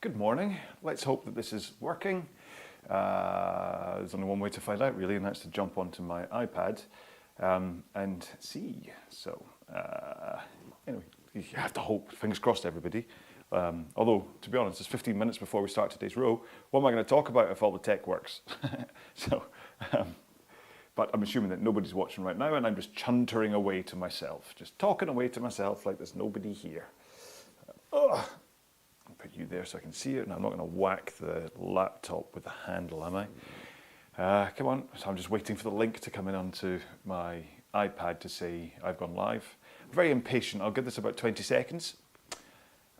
Good morning. Let's hope that this is working. There's only one way to find out really, and that's to jump onto my iPad and see. So anyway, you have to hope. Fingers crossed, everybody. Although, to be honest, it's 15 minutes before we start today's row. What am I going to talk about if all the tech works? But I'm assuming that nobody's watching right now, and I'm just chuntering away to myself, just talking away to myself like there's nobody here. I'll put you there so I can see it, and I'm not going to whack the laptop with the handle, am I? Come on. So I'm just waiting for the link to come in onto my iPad to say I've gone live. I'm very impatient. I'll give this about 20 seconds,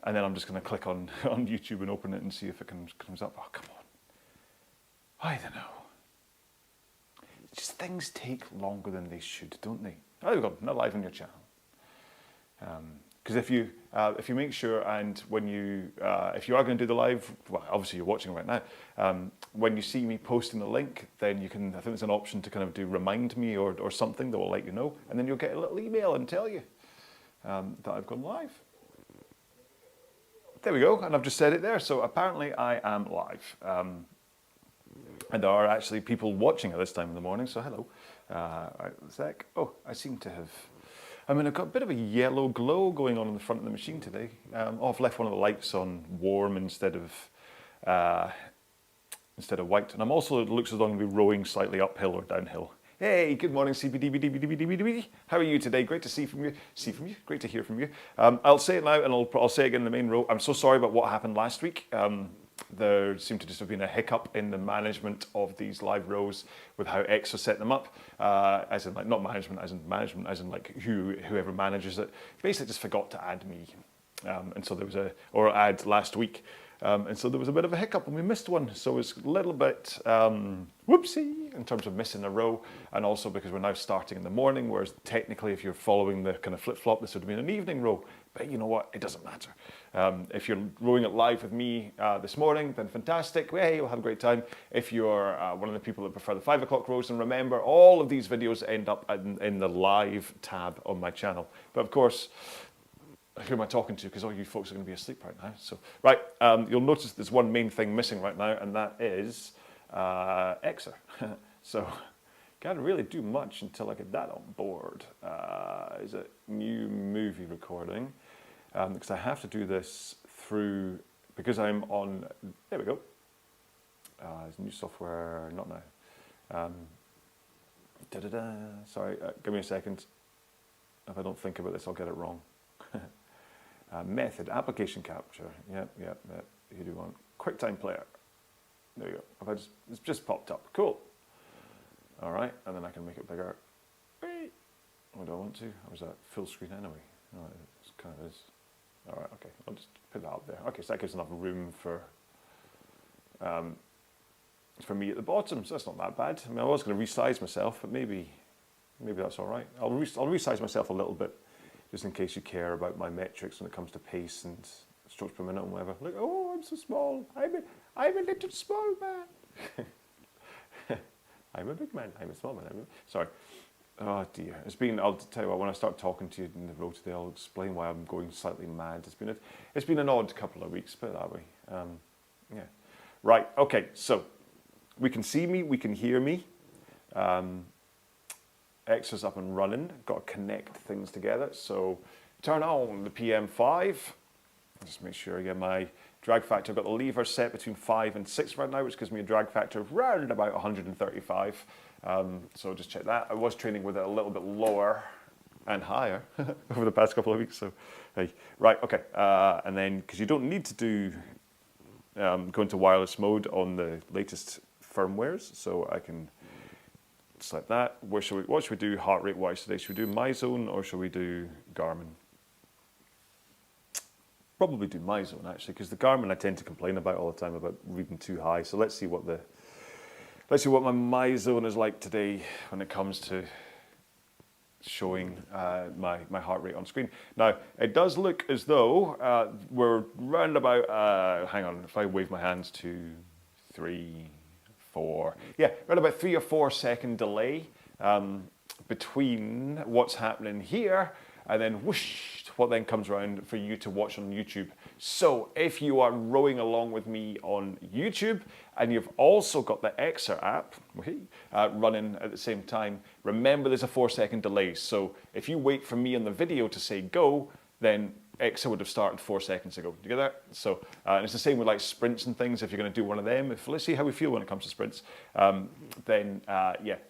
and then I'm just going to click on YouTube and open it and see if it comes up. Oh, come on. I don't know. Just things take longer than they should, don't they? Oh, there we go. Not live on your channel. Because if you make sure, and when you if you are going to do the live, well, obviously you're watching right now. When you see me posting the link, then you can. I think there's an option to kind of do remind me or something that will let you know, and then you'll get a little email and tell you that I've gone live. There we go, and I've just said it there. So apparently I am live. And there are actually people watching at this time in the morning, so hello. Right, a sec. Oh, I seem to have... I mean, I've got a bit of a yellow glow going on the front of the machine today. I've left one of the lights on warm instead of white. And I'm also, it looks as though I'm going to be rowing slightly uphill or downhill. Hey, good morning, CBDBDBDBDBD. How are you today? Great to see from you. Great to hear from you. I'll say it now, and I'll say it again in the main row. I'm so sorry about what happened last week. There seemed to just have been a hiccup in the management of these live rows with how EXR set them up, as in like not management, as in like whoever manages it, basically just forgot to add me, and so there was add last week, and so there was a bit of a hiccup and we missed one, so it's a little bit whoopsie in terms of missing a row, and also because we're now starting in the morning, whereas technically if you're following the kind of flip flop, this would have been an evening row. But you know what? It doesn't matter. If you're rowing it live with me this morning, then fantastic. Hey, you'll have a great time. If you're one of the people that prefer the 5 o'clock rows, then remember, all of these videos end up in the live tab on my channel. But of course, who am I talking to? Because all you folks are going to be asleep right now. So, right, you'll notice there's one main thing missing right now, and that is EXR. So, can't really do much until I get that on board. Is it new movie recording? Because I have to do this through, because I'm on, there we go. There's new software, not now. Sorry, give me a second. If I don't think about this, I'll get it wrong. Method, application capture. Yep. You do want QuickTime Player. There you go. It's just popped up. Cool. All right, and then I can make it bigger. Oh, do I want to? Or is that full screen anyway? Oh, it kind of is. All right, okay, I'll just put that up there. Okay, so that gives enough room for me at the bottom, so that's not that bad. I mean, I was going to resize myself, but maybe that's all right. I'll resize myself a little bit, just in case you care about my metrics when it comes to pace and strokes per minute and whatever. Like, oh, I'm so small. I'm a little small man. I'm a big man. I'm a small man. Sorry. Oh dear. I'll tell you what, when I start talking to you in the row today, I'll explain why I'm going slightly mad. It's been an odd couple of weeks, put it that way. Yeah. Right, okay, so we can see me, we can hear me. EXR's up and running. Got to connect things together. So turn on the PM5. Just make sure I get my drag factor. I've got the lever set between 5 and 6 right now, which gives me a drag factor of round about 135. So just check that. I was training with it a little bit lower and higher over the past couple of weeks. So, hey, right, okay. And then, because you don't need to do go into wireless mode on the latest firmwares, so I can select that. What should we do heart rate wise today? Should we do MyZone or should we do Garmin? Probably do MyZone actually, because the Garmin I tend to complain about all the time about reading too high. So let's see what my MyZone is like today when it comes to showing my heart rate on screen. Now it does look as though we're round about. Hang on, if I wave my hands, 2, 3, 4. Yeah, around about 3 or 4 second delay between what's happening here and then whoosh, what then comes around for you to watch on YouTube. So if you are rowing along with me on YouTube and you've also got the EXR app running at the same time, remember there's a 4-second delay. So if you wait for me on the video to say go, then EXR would have started 4 seconds ago. Do you get that? So and it's the same with like sprints and things. If you're going to do one of them, let's see how we feel when it comes to sprints, then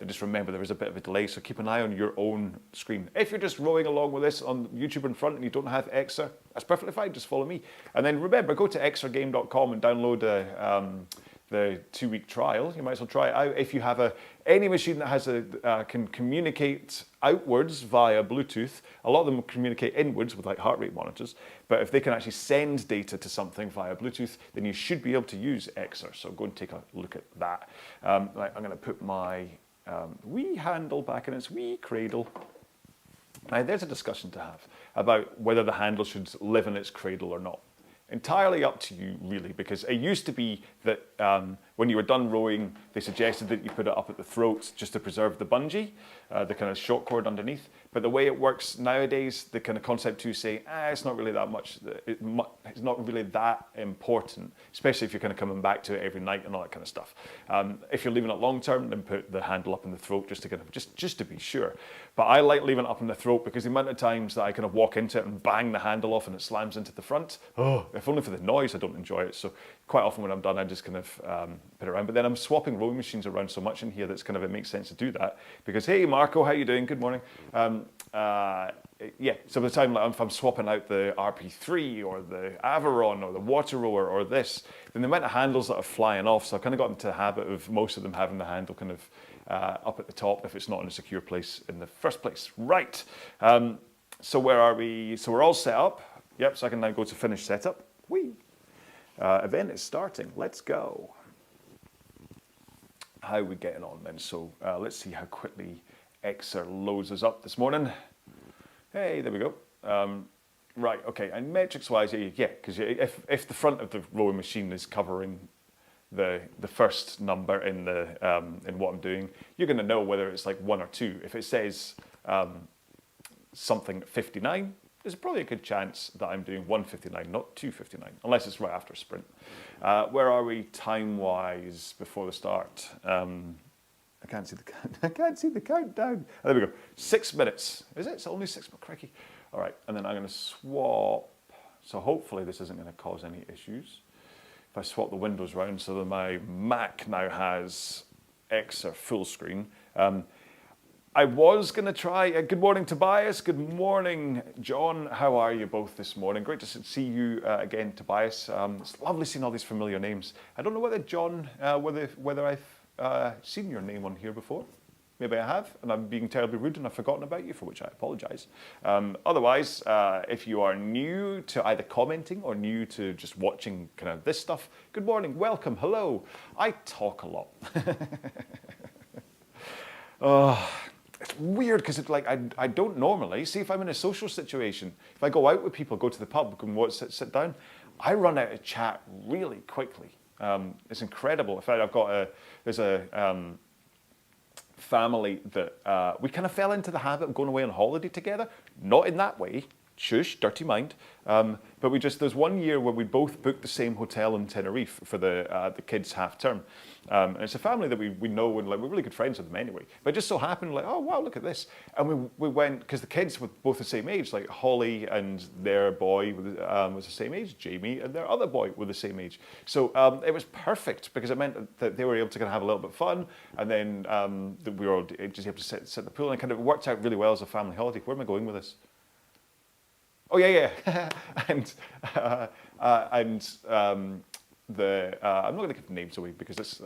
just remember there is a bit of a delay. So keep an eye on your own screen. If you're just rowing along with this on YouTube in front and you don't have EXR, that's perfectly fine. Just follow me. And then remember, go to exrgame.com and download the 2-week trial. You might as well try it out. If you have any machine that has can communicate outwards via Bluetooth, a lot of them communicate inwards with like heart rate monitors, but if they can actually send data to something via Bluetooth, then you should be able to use EXR. So go and take a look at that. Right, I'm going to put my wee handle back in its wee cradle. Now there's a discussion to have about whether the handle should live in its cradle or not. Entirely up to you, really, because it used to be that when you were done rowing, they suggested that you put it up at the throat just to preserve the bungee, the kind of short cord underneath. But the way it works nowadays, the kind of concept to say, it's not really that much, it's not really that important, especially if you're kind of coming back to it every night and all that kind of stuff. If you're leaving it long term, then put the handle up in the throat just to kind of just to be sure. But I like leaving it up in the throat because the amount of times that I kind of walk into it and bang the handle off and it slams into the front, if only for the noise, I don't enjoy it. So quite often when I'm done, I just kind of put it around. But then I'm swapping rowing machines around so much in here that's kind of, it makes sense to do that because, hey, Marco, how you doing? Good morning. So by the time if I'm swapping out the RP3 or the Aviron or the Water Rower or this, then the amount of handles that are flying off, so I've kind of got into the habit of most of them having the handle kind of up at the top if it's not in a secure place in the first place. Right, so where are we? So we're all set up. Yep, so I can now go to finish setup. Whee! Event is starting, let's go. How are we getting on then? So let's see how quickly EXR loads us up this morning. Hey, there we go. Right, okay, and metrics-wise, yeah, because if the front of the rowing machine is covering the first number in what I'm doing, you're going to know whether it's like 1 or 2. If it says something 59, there's probably a good chance that I'm doing 1:59, not 2:59, unless it's right after a sprint. Where are we time-wise before the start? I can't see the countdown. Oh, there we go. 6 minutes. Is it? It's only 6 minutes. Cracky. All right, and then I'm going to swap. So hopefully this isn't going to cause any issues. If I swap the windows around so that my Mac now has EXR full screen. I was going to try, good morning Tobias, good morning John, how are you both this morning? Great to see you again Tobias, it's lovely seeing all these familiar names. I don't know whether John, whether I've seen your name on here before. Maybe I have, and I'm being terribly rude and I've forgotten about you, for which I apologise. Otherwise, if you are new to either commenting or new to just watching kind of this stuff, good morning, welcome, hello. I talk a lot. It's weird because it's like I don't normally, see if I'm in a social situation, if I go out with people, go to the pub and sit down, I run out of chat really quickly. It's incredible. In fact, there's a family that we kind of fell into the habit of going away on holiday together, not in that way, shush, dirty mind, but there's 1 year where we both booked the same hotel in Tenerife for the kids' half term. And it's a family that we know and like we're really good friends with them anyway. But it just so happened like, oh wow, look at this. And we went, because the kids were both the same age, like Holly and their boy was the same age, Jamie and their other boy were the same age. So it was perfect because it meant that they were able to kind of have a little bit of fun, and then we were all just able to sit in the pool, and it kind of worked out really well as a family holiday. Where am I going with this? Oh yeah. and I'm not going to give names away because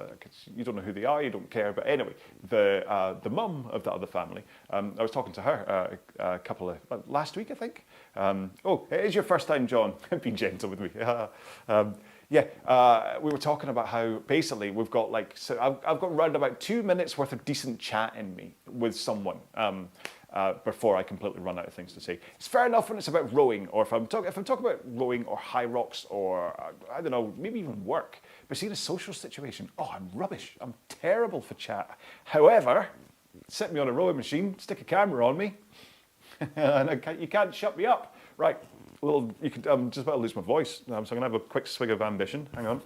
you don't know who they are, you don't care. But anyway, the mum of the other family, I was talking to her a couple of last week, I think. Oh, it is your first time, John. Be gentle with me. We were talking about how basically we've got I've got around about 2 minutes worth of decent chat in me with someone. Before I completely run out of things to say. It's fair enough when it's about rowing, or if I'm talking about rowing or high rocks or I don't know, maybe even work. But see, in a social situation, I'm rubbish. I'm terrible for chat. However, sit me on a rowing machine, stick a camera on me, and you can't shut me up. Right, well, I'm just about to lose my voice, so I'm going to have a quick swig of ambition. Hang on.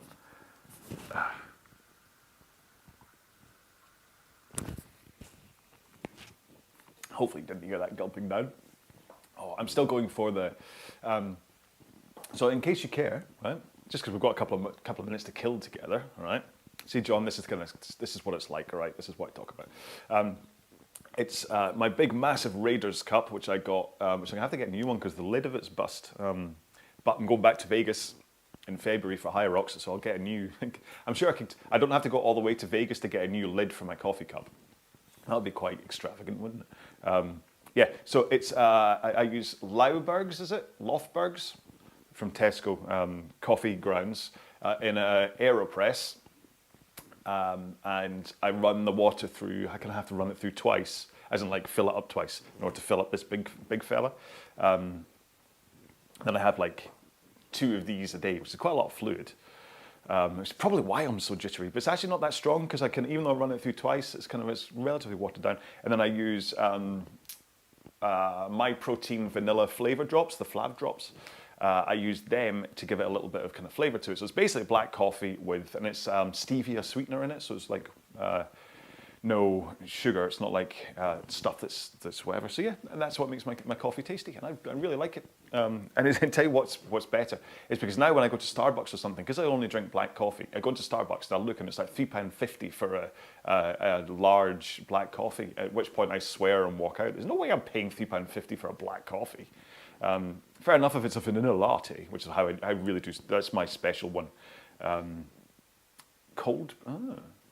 Hopefully you didn't hear that gulping down. Oh, I'm still going for the... so in case you care, right, just because we've got a couple of minutes to kill together, all right? See, John, this is what it's like, all right? This is what I talk about. It's my big, massive Raiders cup, which I got, which I'm going to have to get a new one because the lid of it's bust. But I'm going back to Vegas in February for High Rocks, so I'll get a new... I'm sure I don't have to go all the way to Vegas to get a new lid for my coffee cup. That would be quite extravagant, wouldn't it? Yeah, so it's, I use Laubergs, is it? Lofbergs from Tesco, coffee grounds in an AeroPress. And I run the water through, I kind of have to run it through twice, as in like fill it up twice in order to fill up this big fella. Then I have like 2 of these a day, which is quite a lot of fluid. It's probably why I'm so jittery, but it's actually not that strong because I can, even though I run it through twice, it's relatively watered down. And then I use My Protein vanilla flavor drops, the Flav drops. I use them to give it a little bit of kind of flavor to it. So it's basically black coffee with, and it's stevia sweetener in it. So it's like no sugar. It's not like stuff that's whatever. So yeah, and that's what makes my coffee tasty, and I really like it. And I tell you what's better is because now when I go to Starbucks or something, because I only drink black coffee, I go into Starbucks and I'll look and it's like £3.50 for a large black coffee. At which point I swear and walk out. There's no way I'm paying £3.50 for a black coffee. Fair enough if it's a vanilla latte, which is how I really do. That's my special one. Cold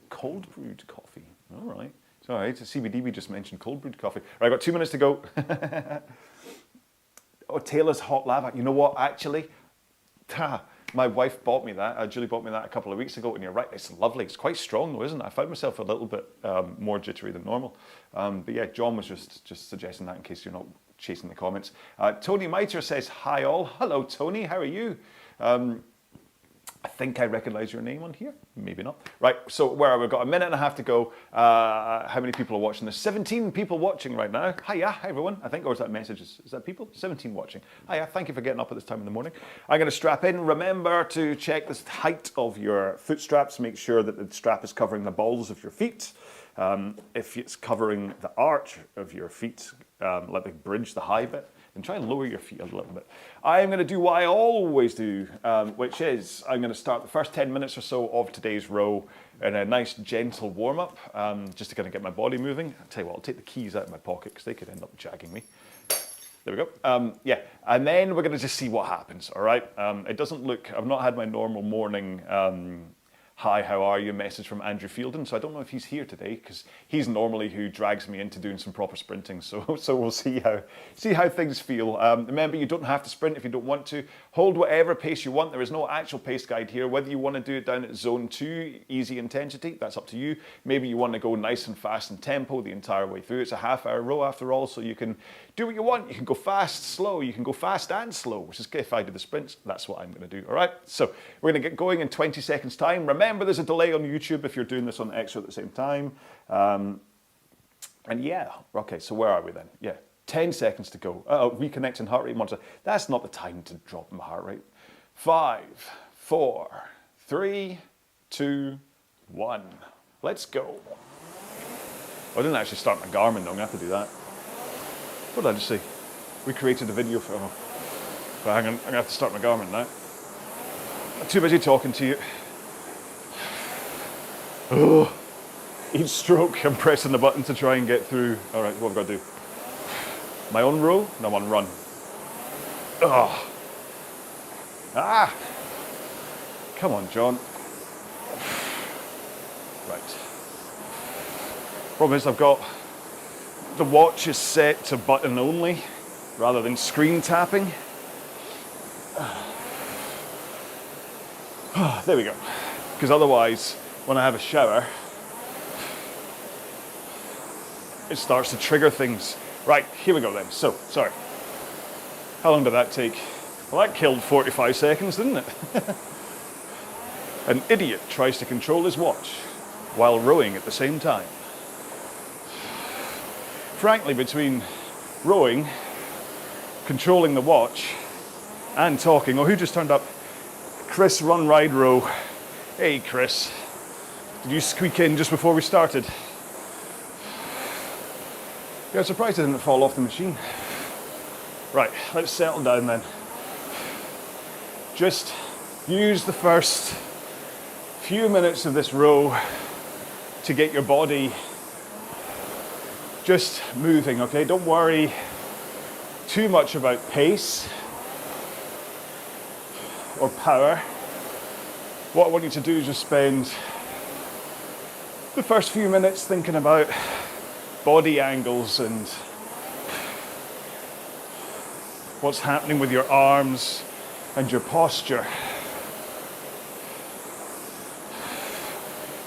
brewed coffee. All right. Sorry, CBDB just mentioned cold brewed coffee. Right, I've got 2 minutes to go. Oh, Taylor's hot lava. You know what? Actually, my wife bought me that. Julie bought me that a couple of weeks ago, and you're right. It's lovely. It's quite strong, though, isn't it? I found myself a little bit more jittery than normal. But yeah, John was just suggesting that in case you're not chasing the comments. Tony Mitre says, hi all. Hello, Tony. How are you? I think I recognize your name on here. Maybe not. Right, so we've got a minute and a half to go. How many people are watching this? 17 people watching right now. Hiya, hi everyone. I think, or is that messages? Is that people? 17 watching. Hiya, thank you for getting up at this time in the morning. I'm going to strap in. Remember to check the height of your foot straps. Make sure that the strap is covering the balls of your feet. If it's covering the arch of your feet, like the bridge, the high bit, then try and lower your feet a little bit. I'm going to do what I always do, which is I'm going to start the first 10 minutes or so of today's row in a nice gentle warm-up, just to kind of get my body moving. I'll tell you what, I'll take the keys out of my pocket because they could end up jagging me. There we go. Yeah, and then we're going to just see what happens, all right? It doesn't look, I've not had my normal morning hi, how are you message from Andrew Fielden, so I don't know if he's here today because he's normally who drags me into doing some proper sprinting. So we'll see how things feel. Remember, you don't have to sprint if you don't want to. Hold whatever pace you want. There is no actual pace guide here. Whether you want to do it down at zone 2, easy intensity, that's up to you. Maybe you want to go nice and fast and tempo the entire way through. It's a half-hour row after all, so you can do what you want. You can go fast, slow. You can go fast and slow, which is if I do the sprints, that's what I'm going to do. All right, so we're going to get going in 20 seconds time. Remember, there's a delay on YouTube if you're doing this on EXR at the same time. And yeah, okay, so where are we then? Yeah, 10 seconds to go. Reconnecting heart rate monitor. That's not the time to drop my heart rate. 5, 4, 3, 2, 1. Let's go. I didn't actually start my Garmin, though. I'm going to have to do that. What did I just say? We created a video for... But hang on, I'm going to have to start my Garmin now. I'm too busy talking to you. Oh, each stroke, I'm pressing the button to try and get through. All right, what have I got to do? My own row? No, I'm on run. Oh. Ah! Come on, John. Right. Problem is I've got... The watch is set to button only, rather than screen tapping. There we go. Because otherwise, when I have a shower, it starts to trigger things. Right, here we go then. So, sorry. How long did that take? Well, that killed 45 seconds, didn't it? An idiot tries to control his watch while rowing at the same time. Frankly, between rowing controlling the watch and talking. Oh, who just turned up? Chris, Run Ride Row. Hey Chris, did you squeak in just before we started? Yeah, I'm surprised I didn't fall off the machine. Right, let's settle down then. Just use the first few minutes of this row to get your body just moving, okay? Don't worry too much about pace or power. What I want you to do is just spend the first few minutes thinking about body angles and what's happening with your arms and your posture.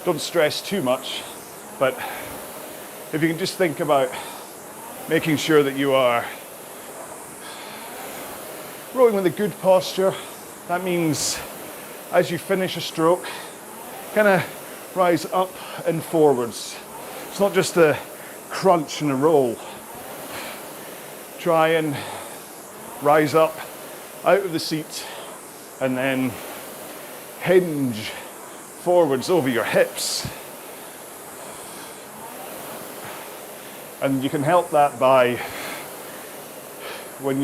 Don't stress too much, but if you can just think about making sure that you are rowing with a good posture, that means as you finish a stroke, kind of rise up and forwards. It's not just a crunch and a roll. Try and rise up out of the seat and then hinge forwards over your hips. And you can help that by what's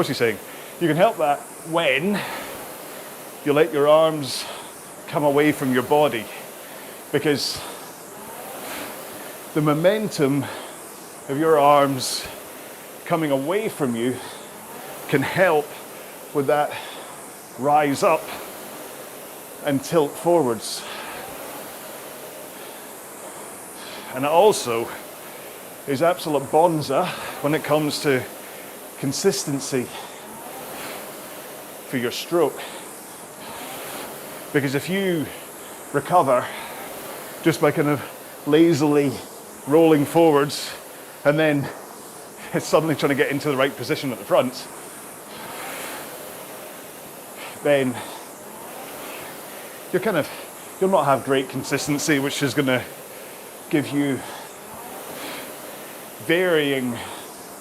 he saying? You can help that when you let your arms come away from your body, because the momentum of your arms coming away from you can help with that rise up and tilt forwards. And it also is absolute bonza when it comes to consistency for your stroke. Because if you recover just by kind of lazily rolling forwards and then it's suddenly trying to get into the right position at the front, then you'll not have great consistency, which is going to give you varying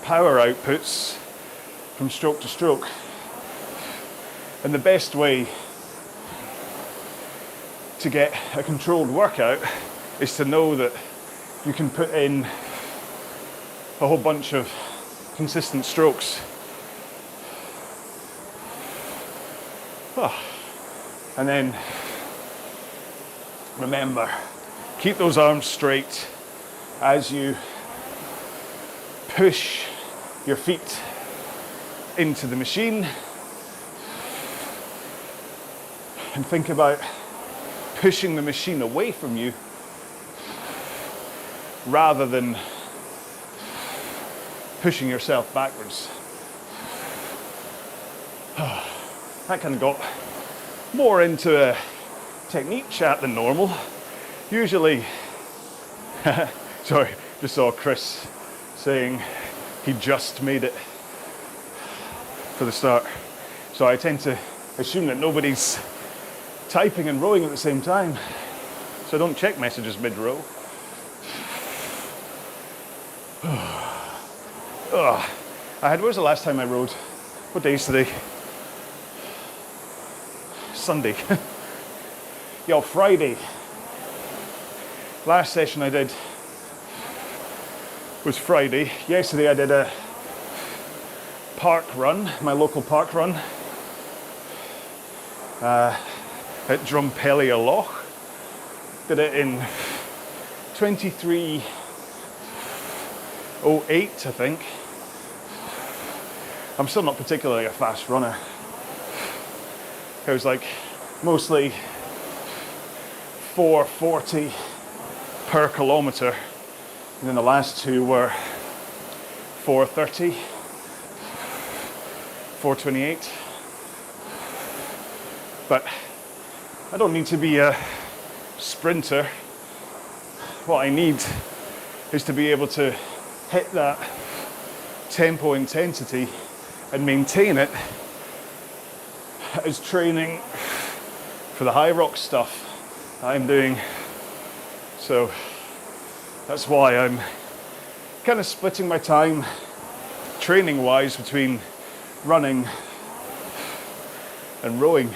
power outputs from stroke to stroke. And the best way to get a controlled workout is to know that you can put in a whole bunch of consistent strokes. And then remember, keep those arms straight as you push your feet into the machine, and think about pushing the machine away from you rather than pushing yourself backwards. That kind of got more into a technique chat than normal. Usually, sorry, just saw Chris saying he just made it for the start. So I tend to assume that nobody's typing and rowing at the same time. So don't check messages mid-row. When was the last time I rowed? What day is today? Sunday. Yo, Friday. Last session I did was Friday. Yesterday I did a park run, my local park run at Drumpellia Loch. Did it in 23:08, I think. I'm still not particularly a fast runner. I was like mostly 4:40 per kilometre, and then the last two were 4:30, 4:28. But I don't need to be a sprinter. What I need is to be able to hit that tempo intensity and maintain it as training for the high rock stuff I'm doing. So that's why I'm kind of splitting my time training wise between running and rowing,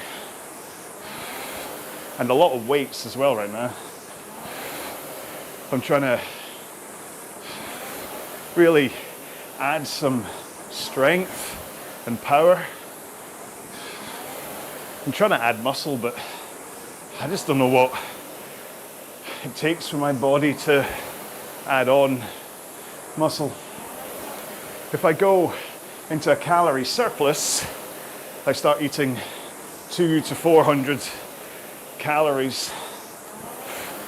and a lot of weights as well right now. I'm trying to really add some strength and power. I'm trying to add muscle, but I just don't know what it takes for my body to add on muscle. If I go into a calorie surplus, I start eating 200 to 400 calories,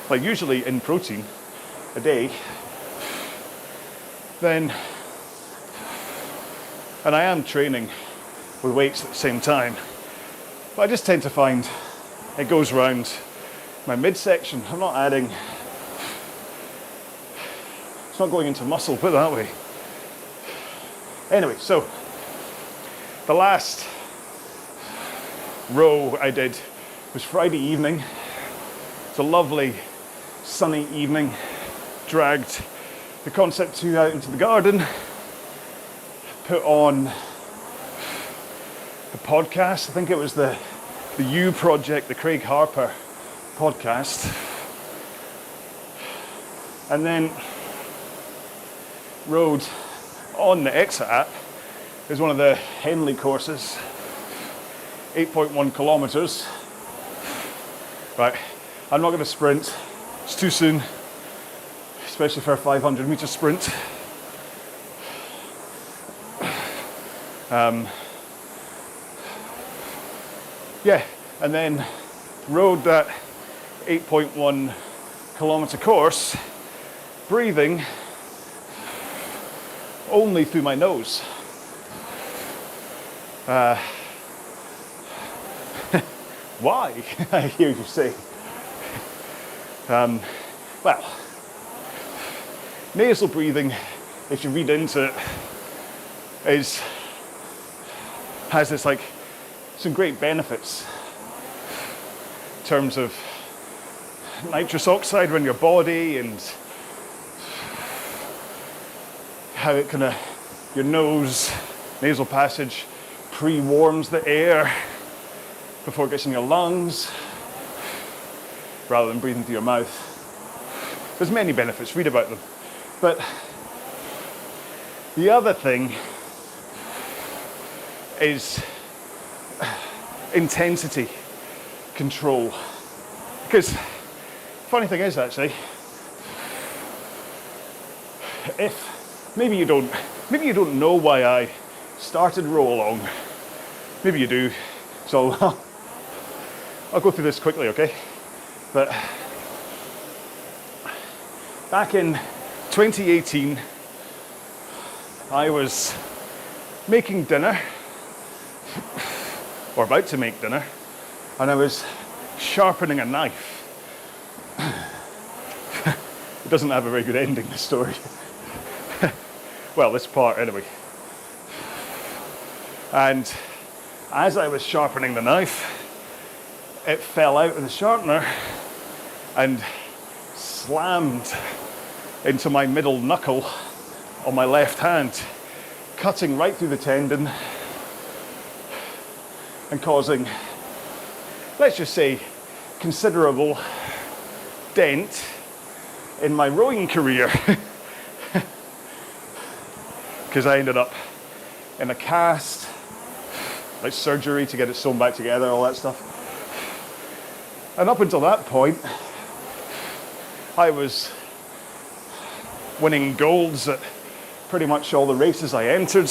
like usually in protein, a day, then, and I am training with weights at the same time, but I just tend to find it goes around my midsection. I'm not adding, it's not going into muscle, put it that way. Anyway, so the last row I did was Friday evening. It's a lovely sunny evening. Dragged the Concept 2 out into the garden, put on a podcast. I think it was the You Project, the Craig Harper podcast, and then rode on the EXR app. It was one of the Henley courses, 8.1 kilometers. Right, I'm not going to sprint, it's too soon, especially for a 500 meter sprint. Yeah, and then rode that 8.1 kilometer course, breathing only through my nose. Why? I hear you say. Well, nasal breathing, if you read into it, has this like some great benefits in terms of nitrous oxide around your body and how it kind of, your nose, nasal passage pre-warms the air before it gets in your lungs rather than breathing through your mouth. There's many benefits, read about them. But the other thing is intensity control. Because funny thing is actually, if maybe you don't know why I started RowAlong. Maybe you do. So I'll go through this quickly, okay? But back in 2018, I was making dinner, or about to make dinner, and I was sharpening a knife. It doesn't have a very good ending, this story. Well, this part anyway. And as I was sharpening the knife, it fell out of the sharpener and slammed into my middle knuckle on my left hand, cutting right through the tendon and causing, let's just say, considerable dent in my rowing career. Because I ended up in a cast, like surgery to get it sewn back together, all that stuff. And up until that point, I was winning golds at pretty much all the races I entered,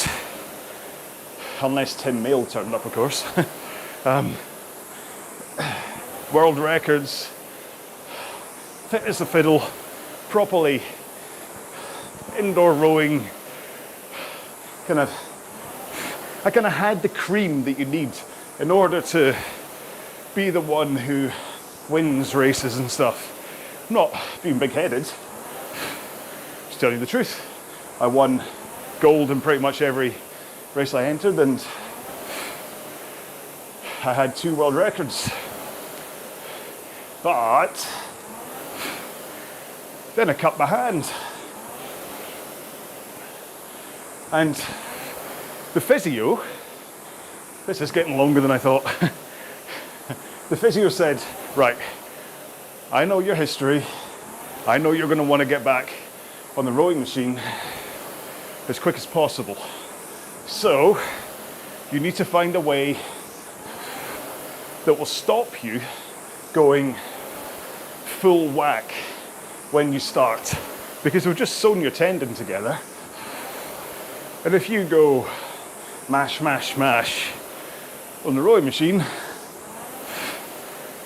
unless Tim Mail turned up, of course. World records, fit as a fiddle, properly indoor rowing, I kind of had the cream that you need in order to be the one who wins races and stuff. I'm not being big-headed, just telling you the truth. I won gold in pretty much every race I entered, and I had 2 world records. But then I cut my hand. And The physio, this is getting longer than I thought. The physio said, right, I know your history. I know you're going to want to get back on the rowing machine as quick as possible. So you need to find a way that will stop you going full whack when you start, because we've just sewn your tendon together, and if you go mash, mash, mash on the rowing machine,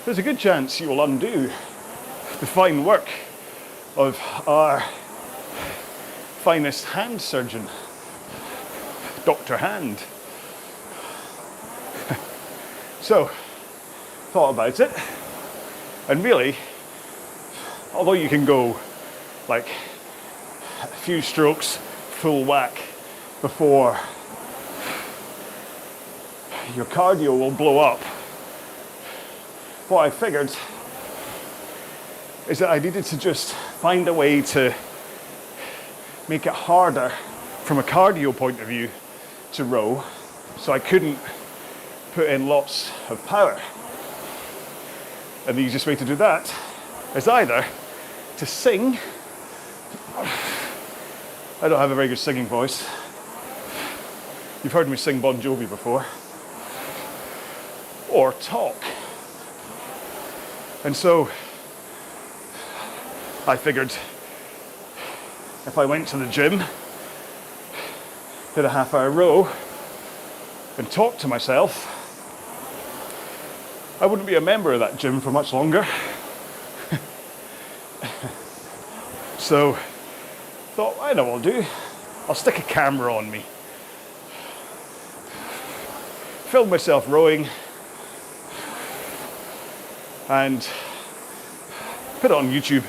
there's a good chance you will undo the fine work of our finest hand surgeon, Dr. Hand. So, thought about it, and really, although you can go like a few strokes full whack before your cardio will blow up, what I figured is that I needed to just find a way to make it harder from a cardio point of view to row, so I couldn't put in lots of power. And the easiest way to do that is either to sing. I don't have a very good singing voice. You've heard me sing Bon Jovi before. Or talk. And so I figured if I went to the gym, did a half-hour row, and talked to myself, I wouldn't be a member of that gym for much longer. So, thought, I know what I'll do. I'll stick a camera on me. Film myself rowing, and put it on YouTube,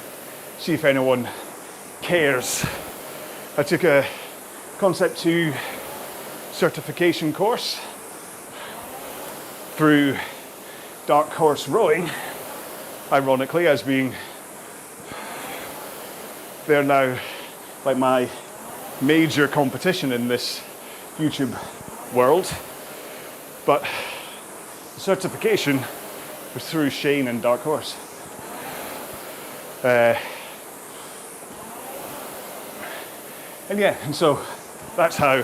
see if anyone cares. I took a Concept 2 certification course through Dark Horse Rowing, ironically, as being they're now like my major competition in this YouTube world. But the certification was through Shane and Dark Horse. And so that's how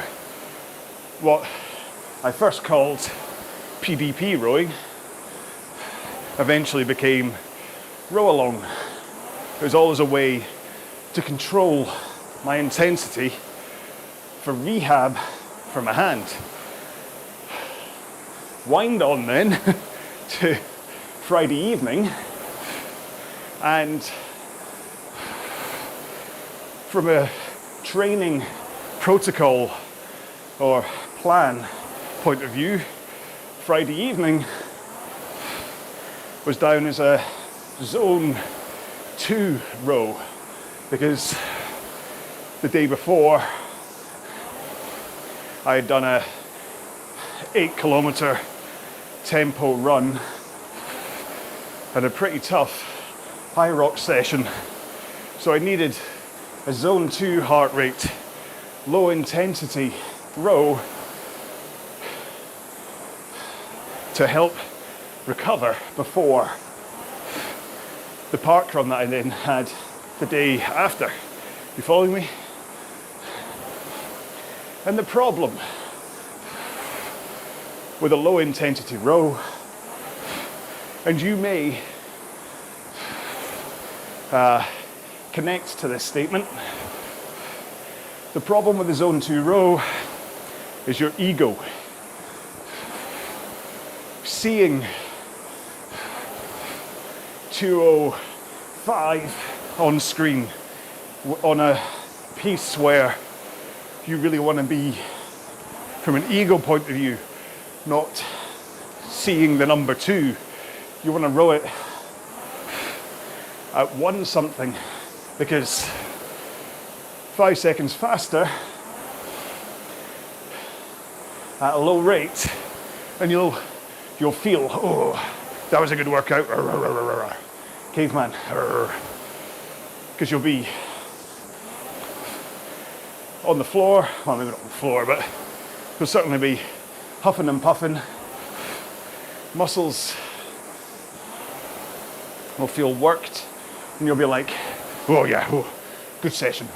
what I first called PDP rowing eventually became RowAlong. It was always a way to control my intensity for rehab for my hand. Wind on then to Friday evening, and from a training protocol or plan point of view, Friday evening was down as a zone 2 row, because the day before I had done a 8-kilometer tempo run and a pretty tough high rock session. So I needed a zone 2 heart rate, low intensity row to help recover before the park run that I then had the day after. You following me? And the problem with a low intensity row, and you may connect to this statement, the problem with the zone 2 row is your ego. Seeing 2:05 on screen on a piece where you really want to be, from an ego point of view, not seeing the number 2. You want to row it at 1 something, because 5 seconds faster at a low rate, and you'll feel, oh, that was a good workout, caveman, because you'll be on the floor, well, maybe not on the floor, but You'll certainly be huffing and puffing. Muscles will feel worked, and you'll be like, oh yeah, oh, good session.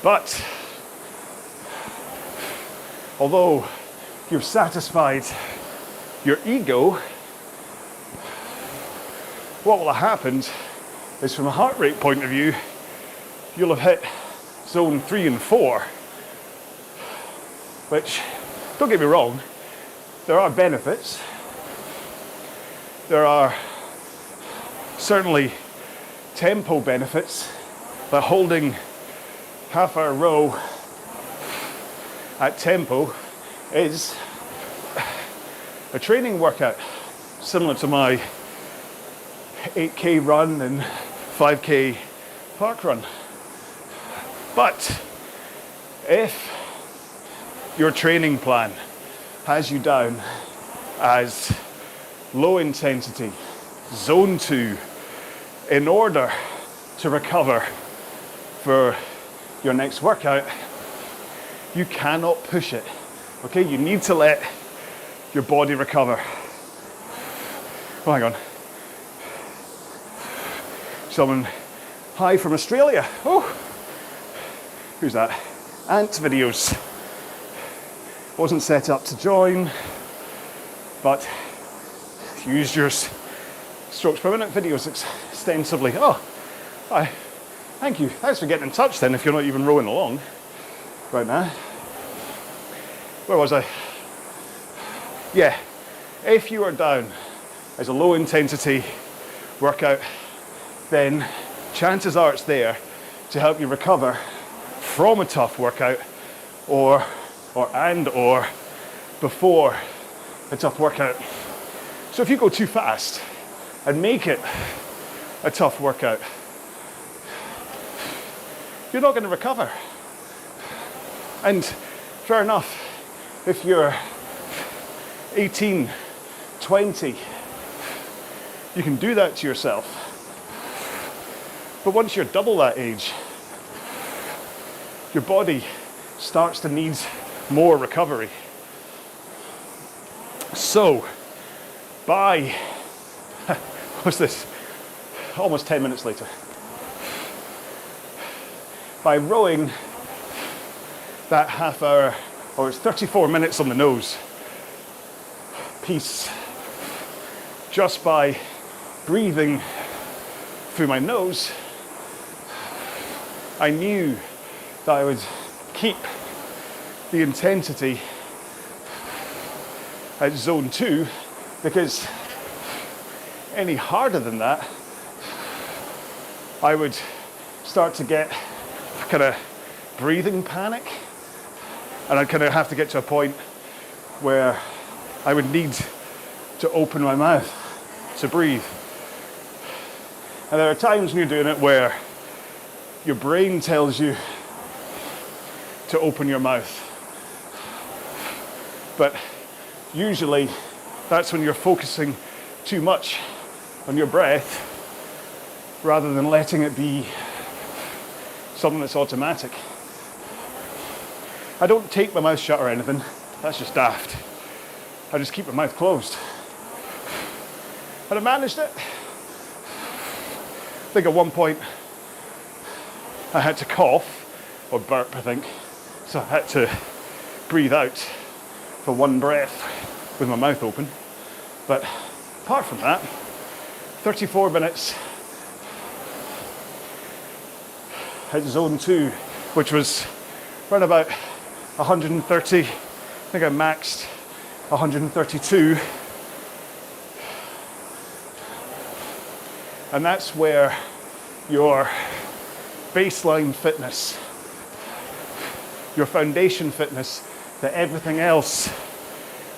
But although you've satisfied your ego, what will have happened is, from a heart rate point of view, you'll have hit zone 3 and 4, which, don't get me wrong, there are benefits. There are certainly tempo benefits, but holding half-hour row at tempo is a training workout, similar to my 8K run and 5K park run. But if your training plan has you down as low intensity, zone 2, in order to recover for your next workout, you cannot push it. Okay, you need to let your body recover. Oh, hang on. Someone, hi from Australia. Oh, who's that? Ant videos. Wasn't set up to join, but used your strokes per minute videos extensively. Oh, hi. Thank you. Thanks for getting in touch then, if you're not even rowing along right now. Where was I? Yeah, if you are down as a low intensity workout, then chances are it's there to help you recover from a tough workout or before a tough workout. So if you go too fast and make it a tough workout, you're not going to recover. And fair enough, if you're 18, 20, you can do that to yourself. But once you're double that age, your body starts to need more recovery. So, by, what's this? Almost 10 minutes later. By rowing that half hour, or it's 34 minutes on the nose piece, just by breathing through my nose, I knew that I would keep the intensity at zone 2, because any harder than that, I would start to get kind of breathing panic, and I'd kind of have to get to a point where I would need to open my mouth to breathe. And there are times when you're doing it where your brain tells you to open your mouth, but usually that's when you're focusing too much on your breath rather than letting it be something that's automatic. I don't tape my mouth shut or anything, that's just daft. I just keep my mouth closed. And I managed it. I think at one point I had to cough, or burp I think, so I had to breathe out for one breath with my mouth open. But apart from that, 34 minutes at zone 2, which was around about 130, I think I maxed 132. And that's where your baseline fitness, your foundation fitness that everything else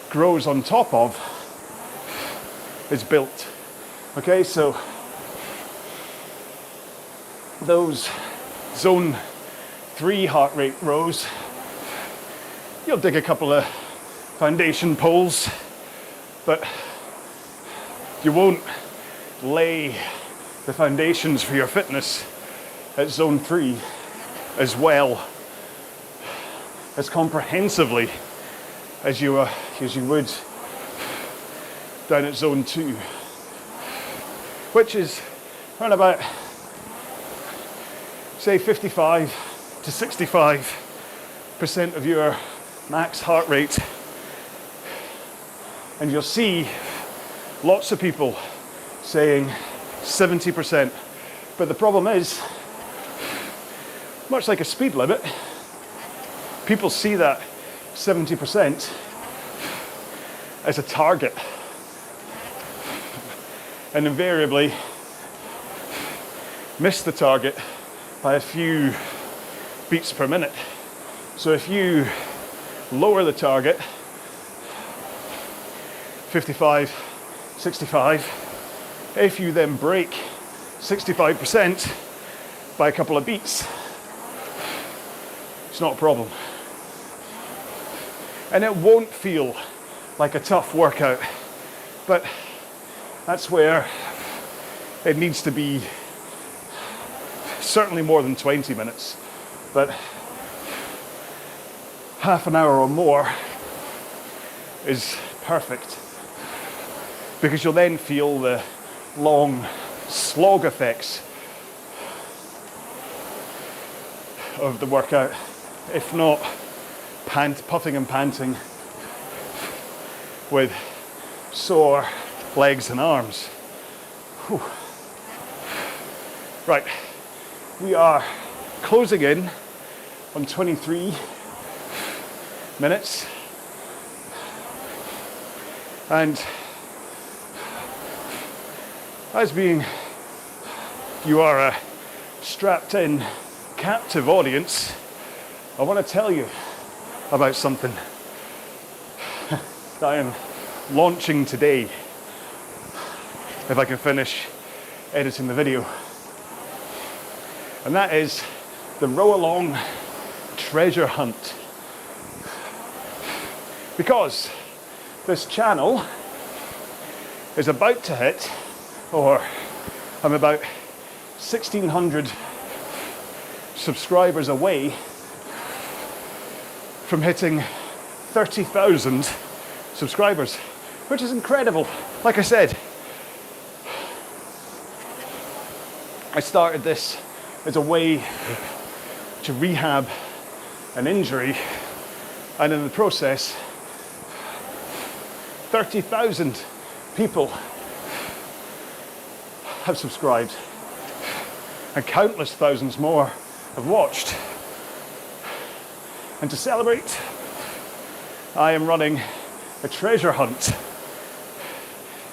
grows on top of, is built. Okay, so those zone 3 heart rate rows, you'll dig a couple of foundation poles, but you won't lay the foundations for your fitness at zone 3 as well. as comprehensively as you would down at zone 2, which is around about, say, 55 to 65% of your max heart rate. And you'll see lots of people saying 70%. But the problem is, much like a speed limit, people see that 70% as a target. And invariably miss the target by a few beats per minute. So if you lower the target 55, 65, if you then break 65% by a couple of beats, it's not a problem. And it won't feel like a tough workout, but that's where it needs to be certainly more than 20 minutes, but half an hour or more is perfect, because you'll then feel the long slog effects of the workout, if not puffing and panting with sore legs and arms. Whew. Right, we are closing in on 23 minutes, and as being you are a strapped in captive audience, I want to tell you about something that I am launching today, if I can finish editing the video. And that is the RowAlong treasure hunt. Because this channel is about to hit, or I'm about 1,600 subscribers away from hitting 30,000 subscribers, which is incredible. Like I said, I started this as a way to rehab an injury, and in the process 30,000 people have subscribed, and countless thousands more have watched. And to celebrate, I am running a treasure hunt,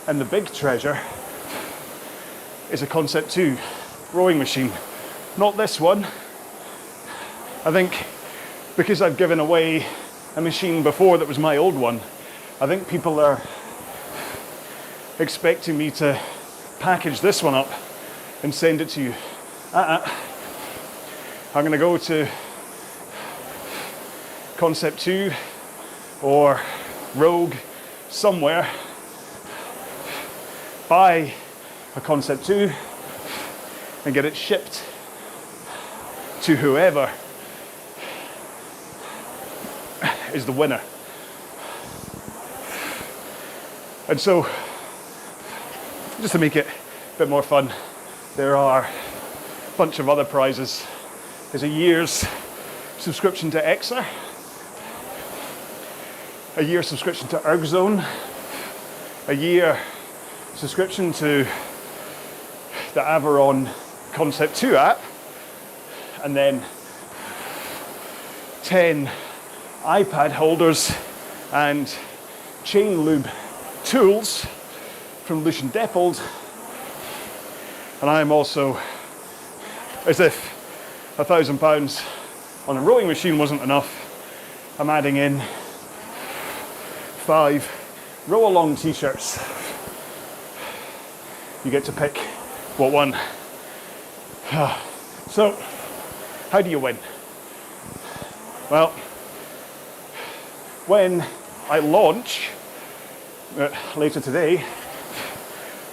and the big treasure is a Concept 2 rowing machine. Not this one. I think because I've given away a machine before that was my old one, I think people are expecting me to package this one up and send it to you. I'm going to go to Concept 2 or Rogue somewhere, buy a Concept 2 and get it shipped to whoever is the winner. And so, just to make it a bit more fun, there are a bunch of other prizes. There's a year's subscription to EXR, a year subscription to ErgZone, a year subscription to the Aviron Concept 2 app, and then 10 iPad holders and chain lube tools from Lucian Deppold. And I am also, as if £1,000 on a rowing machine wasn't enough, I'm adding in 5 RowAlong t-shirts. You get to pick what one. So, how do you win? Well, when I launch later today,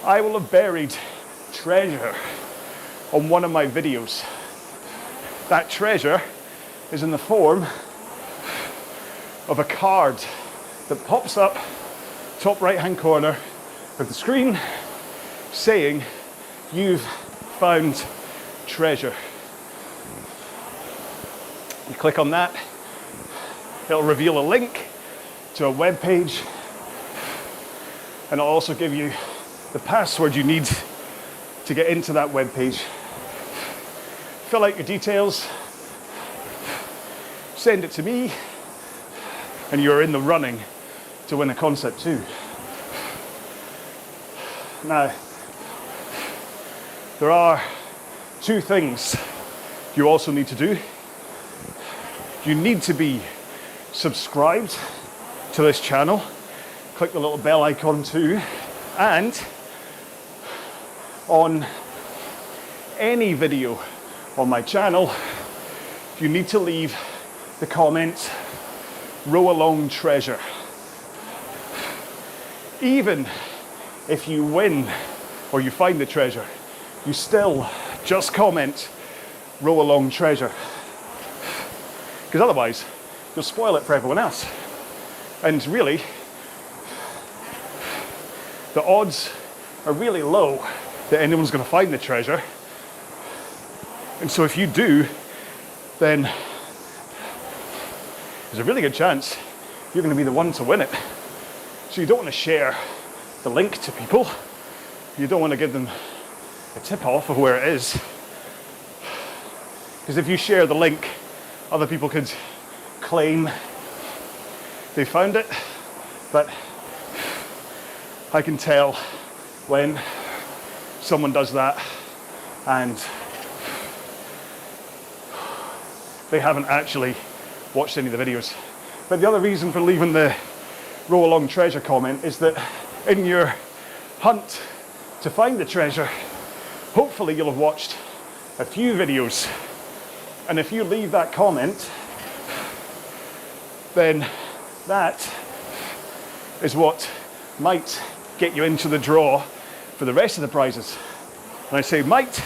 I will have buried treasure on one of my videos. That treasure is in the form of a card that pops up top right hand corner of the screen saying you've found treasure. You click on that, it'll reveal a link to a web page, and it'll also give you the password you need to get into that web page. Fill out your details, send it to me, and you're in the running to win a concept 2. Now, there are 2 things you also need to do. You need to be subscribed to this channel. Click the little bell icon too. And on any video on my channel, you need to leave the comment, RowAlong treasure. Even if you win or you find the treasure, you still just comment RowAlong treasure. Because otherwise, you'll spoil it for everyone else. And really, the odds are really low that anyone's going to find the treasure. And so if you do, then there's a really good chance you're going to be the one to win it. So you don't want to share the link to people. You don't want to give them a tip off of where it is. Because if you share the link, other people could claim they found it, but I can tell when someone does that and they haven't actually watched any of the videos. But the other reason for leaving the RowAlong treasure comment is that in your hunt to find the treasure, hopefully you'll have watched a few videos. And if you leave that comment, then that is what might get you into the draw for the rest of the prizes. And I say might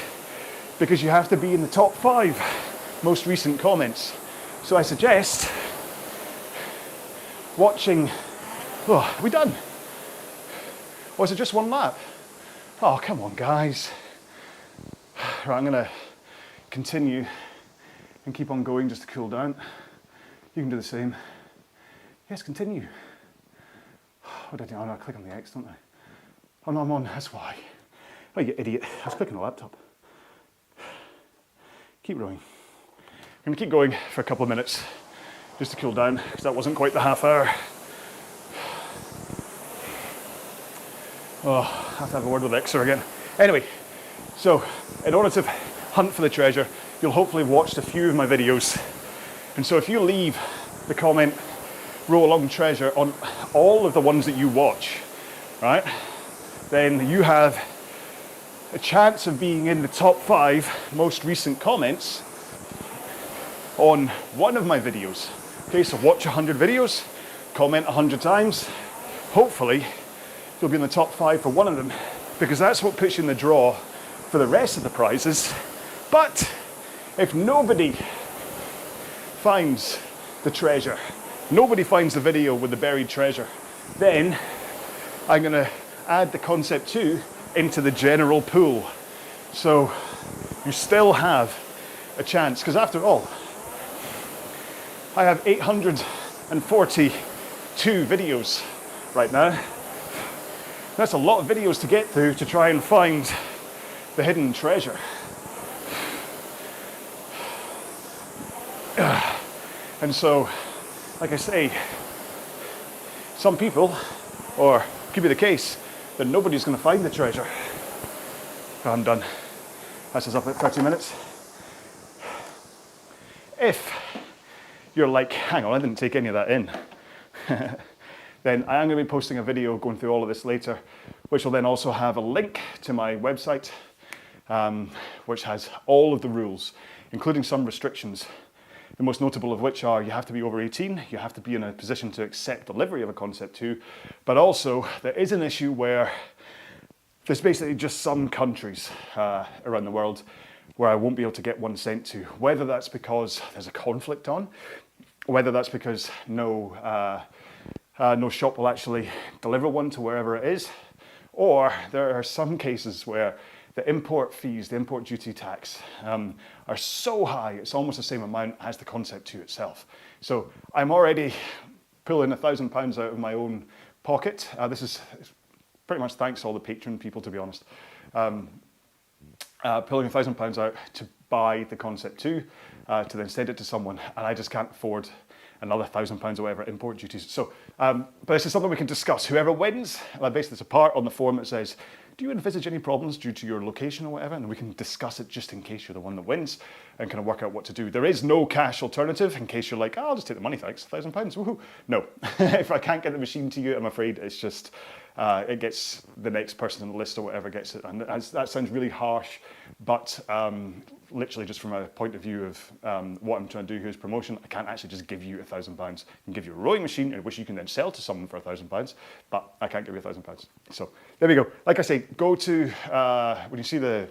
because you have to be in the top 5 most recent comments. So I suggest watching. Oh, are we done? Or is it just one lap? Oh, come on, guys. Right, I'm going to continue and keep on going just to cool down. You can do the same. Yes, continue. What did I do? Oh, no, I click on the X, don't I? Oh, no, I'm on. That's why. Oh, you idiot. I was clicking the laptop. Keep rowing. I'm going to keep going for a couple of minutes just to cool down because that wasn't quite the half hour. Oh, I have to have a word with EXR again. Anyway, so in order to hunt for the treasure, you'll hopefully have watched a few of my videos. And so if you leave the comment RowAlong treasure on all of the ones that you watch, right, then you have a chance of being in the top 5 most recent comments on one of my videos. Okay, so watch 100 videos, comment 100 times. Hopefully, you'll be in the top 5 for one of them, because that's what puts you in the draw for the rest of the prizes. But if nobody finds the treasure, nobody finds the video with the buried treasure, then I'm going to add the concept 2 into the general pool. So you still have a chance, because after all, I have 842 videos right now. That's a lot of videos to get through to try and find the hidden treasure. And so, like I say, some people, or it could be the case, that nobody's going to find the treasure. I'm done. That's us up at 30 minutes. If you're like, hang on, I didn't take any of that in, then I am going to be posting a video going through all of this later, which will then also have a link to my website, which has all of the rules, including some restrictions. The most notable of which are you have to be over 18, you have to be in a position to accept delivery of a concept 2, but also there is an issue where there's basically just some countries around the world where I won't be able to get one sent to, whether that's because there's a conflict on, whether that's because no shop will actually deliver one to wherever it is, or there are some cases where the import fees, the import duty tax, are so high, it's almost the same amount as the Concept 2 itself. So I'm already pulling £1,000 out of my own pocket. This is pretty much thanks to all the Patreon people, to be honest. Pulling £1,000 out to buy the Concept 2, to then send it to someone, and I just can't afford another £1,000 or whatever import duties. So, but this is something we can discuss. Whoever wins, basically there's a part on the forum that says, do you envisage any problems due to your location or whatever? And we can discuss it just in case you're the one that wins and kind of work out what to do. There is no cash alternative in case you're like, oh, I'll just take the money, thanks, £1,000, woohoo. No, if I can't get the machine to you, I'm afraid it's just, it gets the next person on the list or whatever gets it. And that sounds really harsh, but literally just from a point of view of what I'm trying to do here is promotion, I can't actually just give you £1,000. I can give you a rowing machine, which you can then sell to someone for £1,000, but I can't give you £1,000. So there we go. Like I say, go to, when you see the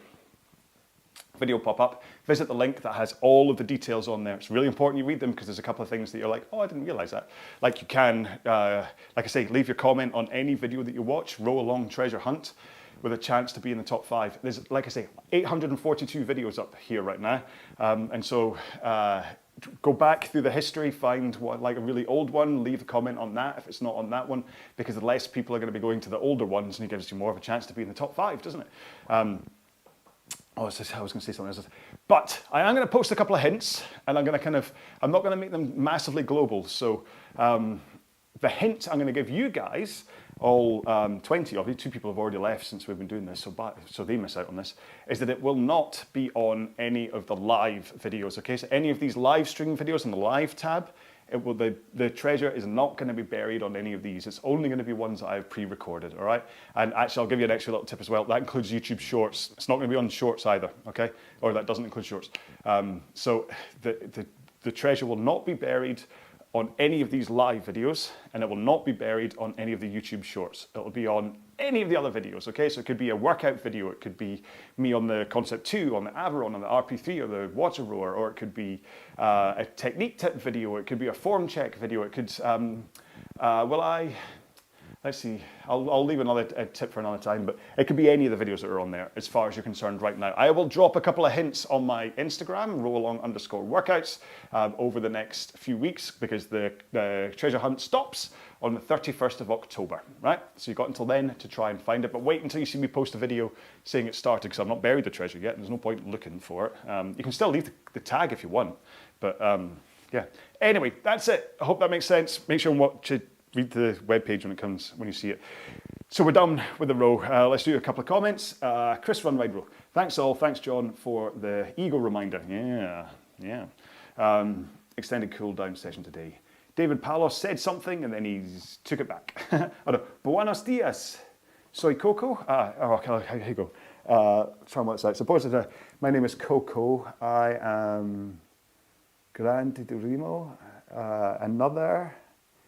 video pop up, visit the link that has all of the details on there. It's really important you read them because there's a couple of things that you're like, oh, I didn't realize that. Like you can, like I say, leave your comment on any video that you watch, RowAlong Treasure Hunt, with a chance to be in the top 5. There's, like I say, 842 videos up here right now. And so go back through the history, find like a really old one, leave a comment on that if it's not on that one, because the less people are going to be going to the older ones, and it gives you more of a chance to be in the top 5, doesn't it? I was going to say something else. But I am going to post a couple of hints, and I'm not going to make them massively global. So the hint I'm going to give you guys, all 20 of you, 2 people have already left since we've been doing this, so they miss out on this, is that it will not be on any of the live videos, okay? So any of these live stream videos in the live tab, the treasure is not going to be buried on any of these. It's only going to be ones that I've pre-recorded, all right? And actually, I'll give you an extra little tip as well. That includes YouTube Shorts. It's not going to be on Shorts either, okay? Or that doesn't include Shorts. So the treasure will not be buried on any of these live videos, and it will not be buried on any of the YouTube Shorts. It will be on any of the other videos, okay? So it could be a workout video, it could be me on the Concept 2, on the Aviron, on the RP3, or the water rower, or it could be a technique tip video, it could be a form check video, it could, let's see, I'll leave another tip for another time, but it could be any of the videos that are on there as far as you're concerned right now. I will drop a couple of hints on my Instagram, RowAlong_workouts, over the next few weeks, because the treasure hunt stops on the 31st of October, right? So you've got until then to try and find it, but wait until you see me post a video saying it started, because I've not buried the treasure yet, and there's no point looking for it. You can still leave the tag if you want, but yeah. Anyway, that's it. I hope that makes sense. Make sure and read the webpage when you see it. So we're done with the row. Let's do a couple of comments. Chris Run Ride Row. Thanks all. Thanks John for the ego reminder. Yeah. Extended cool down session today. David Palos said something and then he took it back. Buenos dias. Soy Coco. Here you go. Try and work this out. Suppose my name is Coco. I am Grande de Rimo.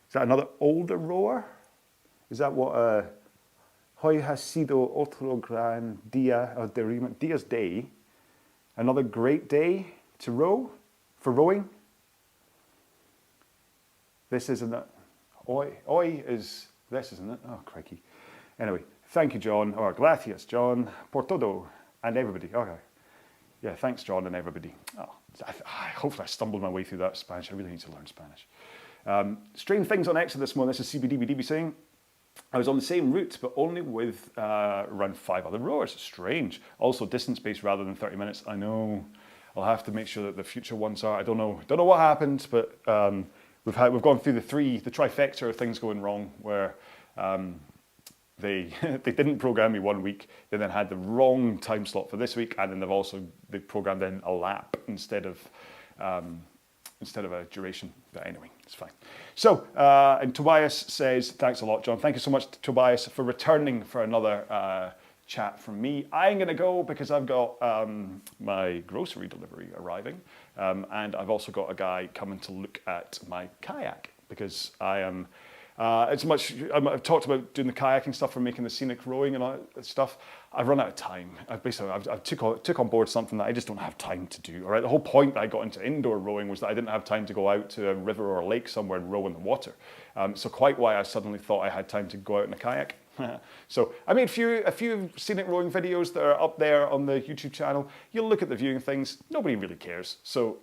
Is that another older rower? Is that what Hoy ha sido otro gran día de rima? Dia's day. Another great day to row, for rowing. This isn't it. Oi is this, isn't it? Oh, crikey. Anyway, thank you, John, or gracias, John, por todo, and everybody. Okay. Yeah, thanks, John, and everybody. Oh, hopefully I stumbled my way through that Spanish. I really need to learn Spanish. Strange things on Exit this morning. This is CBDBDB saying, I was on the same route, but only with around 5 other rowers. Strange. Also distance-based rather than 30 minutes. I know. I'll have to make sure that the future ones are. I don't know what happened, but we've gone through the trifecta of things going wrong, where they didn't program me 1 week. They then had the wrong time slot for this week, and then they programmed in a lap instead of a duration. But anyway, it's fine. So, and Tobias says, thanks a lot, John. Thank you so much, Tobias, for returning for another chat from me. I'm going to go because I've got my grocery delivery arriving. And I've also got a guy coming to look at my kayak, because I am I've talked about doing the kayaking stuff for making the scenic rowing and all that stuff. I've run out of time. I've took on board something that I just don't have time to do. All right, the whole point that I got into indoor rowing was that I didn't have time to go out to a river or a lake somewhere and row in the water. So quite why I suddenly thought I had time to go out in a kayak. So I made a few scenic rowing videos that are up there on the YouTube channel. You'll look at the viewing things. Nobody really cares. So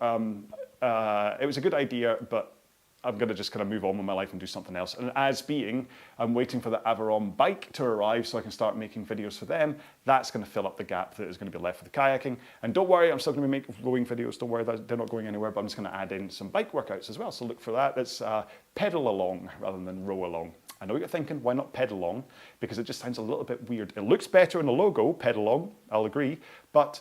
it was a good idea, but I'm going to just kind of move on with my life and do something else. And I'm waiting for the RowAlong bike to arrive so I can start making videos for them. That's going to fill up the gap that is going to be left for the kayaking. And don't worry, I'm still going to be making rowing videos. Don't worry, they're not going anywhere, but I'm just going to add in some bike workouts as well. So look for that. That's pedal along rather than row along. I know what you're thinking, why not pedal along? Because it just sounds a little bit weird. It looks better in the logo, pedal along, I'll agree, but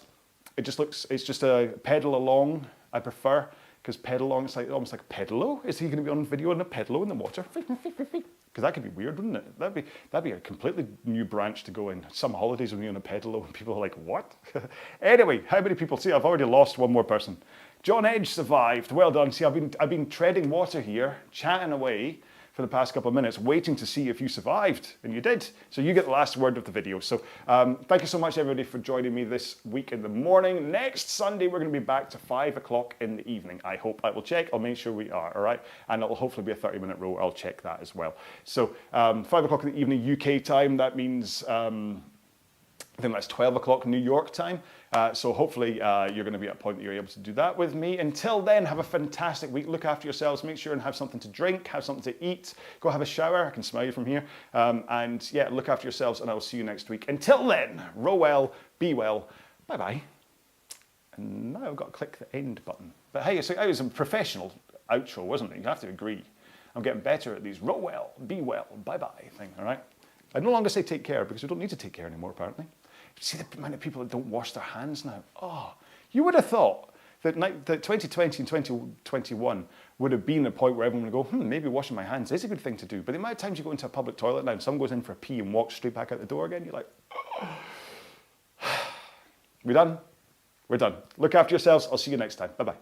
it's just a pedal along, I prefer. Because pedal along, it's almost like a pedalo. Is he going to be on video in a pedalo in the water? Because that could be weird, wouldn't it? That'd be a completely new branch to go in. Some holidays when you're on a pedalo and people are like, what? Anyway, how many people? See, I've already lost one more person. John Edge survived. Well done. See, I've been treading water here, chatting away for the past couple of minutes, waiting to see if you survived, and you did. So you get the last word of the video. So thank you so much, everybody, for joining me this week in the morning. Next Sunday, we're going to be back to 5 o'clock in the evening. I hope. I will check. I'll make sure we are, all right? And it'll hopefully be a 30-minute row. I'll check that as well. So 5 o'clock in the evening UK time, that means I think that's 12 o'clock New York time. So hopefully you're going to be at a point that you're able to do that with me. Until then, have a fantastic week. Look after yourselves. Make sure and have something to drink, have something to eat. Go have a shower. I can smell you from here. And yeah, look after yourselves, and I will see you next week. Until then, row well, be well. Bye-bye. And now I've got to click the end button. But hey, it was a professional outro, wasn't it? You have to agree. I'm getting better at these row well, be well, bye-bye thing, all right? I no longer say take care because we don't need to take care anymore, apparently. See the amount of people that don't wash their hands now. Oh, you would have thought that 2020 and 2021 would have been a point where everyone would go, maybe washing my hands is a good thing to do. But the amount of times you go into a public toilet now and someone goes in for a pee and walks straight back out the door again, you're like, we done? We're done. Look after yourselves. I'll see you next time. Bye-bye.